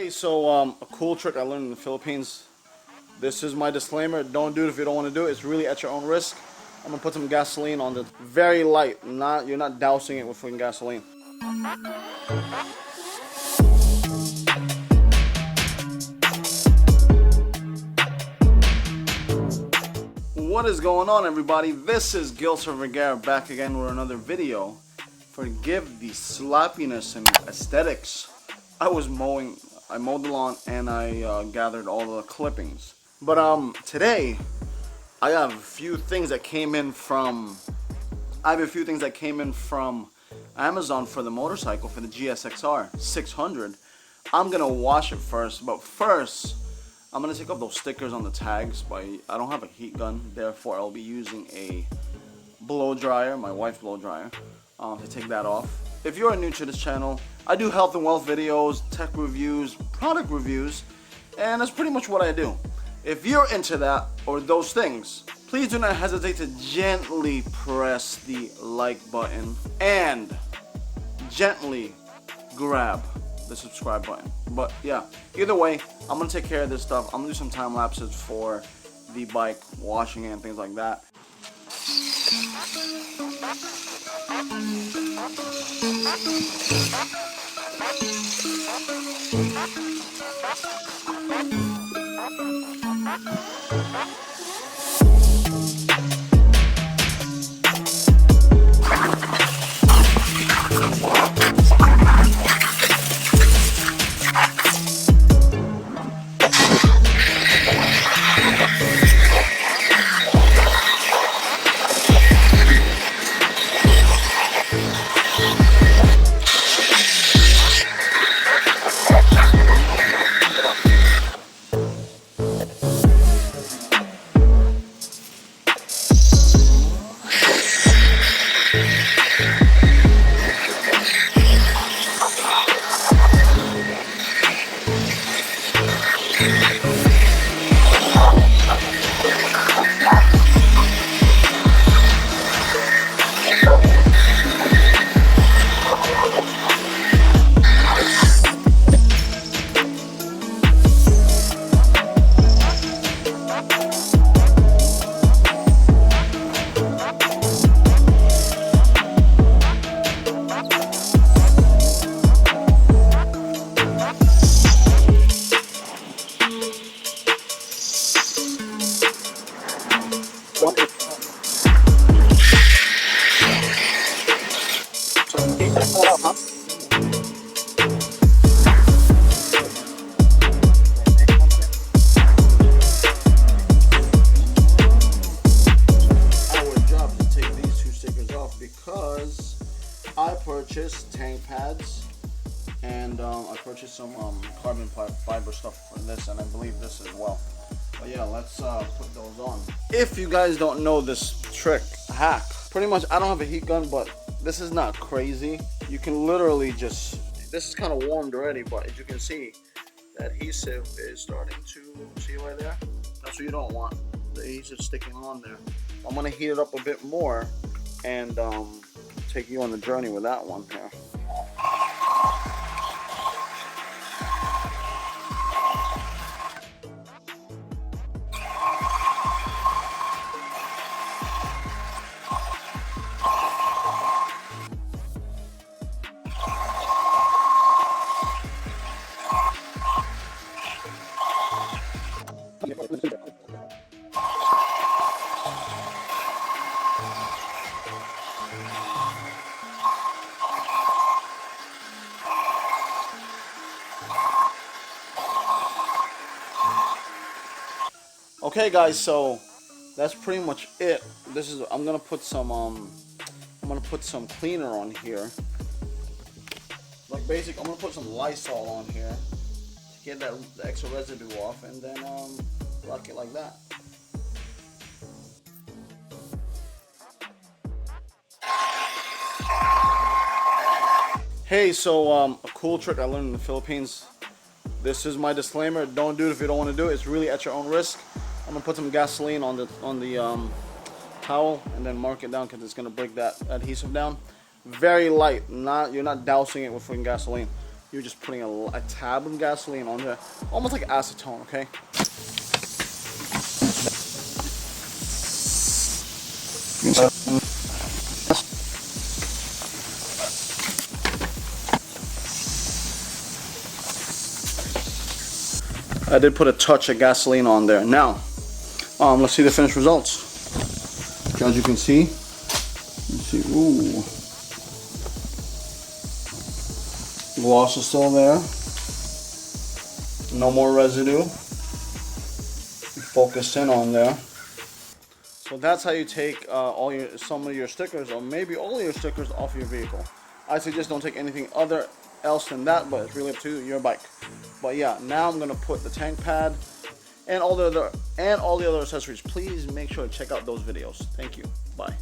Hey, so a cool trick I learned in the Philippines. This is my disclaimer. Don't do it if you don't want to do it. It's really at your own risk. I'm gonna put some gasoline on it. Very light. You're not dousing it with fucking gasoline. What is going on, everybody? This is Gilson Vergara back again with another video. Forgive the sloppiness and aesthetics. I mowed the lawn and I gathered all the clippings. But today I have a few things that came in from Amazon for the motorcycle, for the GSXR 600. I'm gonna wash it first, but first I'm gonna take off those stickers on the tags. I don't have a heat gun, therefore I'll be using a blow dryer, my wife's blow dryer, to take that off. If you're new to this channel, I do health and wealth videos, tech reviews, product reviews, and that's pretty much what I do. If you're into that or those things, please do not hesitate to gently press the like button and gently grab the subscribe button. But yeah, either way, I'm gonna take care of this stuff. I'm gonna do some time lapses for the bike, washing it and things like that. Because I purchased tank pads and I purchased some carbon fiber stuff for this, and I believe this as well. But yeah, let's put those on. If you guys don't know this trick, hack, pretty much I don't have a heat gun, but this is not crazy. You can literally just, this is kind of warmed already, but as you can see, the adhesive is starting to, see right there? That's what you don't want, the adhesive sticking on there. I'm gonna heat it up a bit more and take you on the journey with that one here. Okay guys, so that's pretty much it. I'm gonna put some cleaner on here. Like I'm gonna put some Lysol on here to get the extra residue off, and then rock it like that. Hey, so a cool trick I learned in the Philippines. This is my disclaimer. Don't do it if you don't want to do it. It's really at your own risk. I'm gonna put some gasoline on the towel and then mark it down because it's gonna break that adhesive down. Very light. You're not dousing it with fucking gasoline. You're just putting a tab of gasoline on there, almost like acetone, okay? I did put a touch of gasoline on there. Now, let's see the finished results. As you can see, ooh, gloss is still there. No more residue. Focus in on there. So that's how you take some of your stickers, or maybe all of your stickers, off your vehicle. I suggest don't take anything else than that, but it's really up to your bike. But yeah, now I'm gonna put the tank pad and all the other accessories. Please make sure to check out those videos. Thank you. Bye.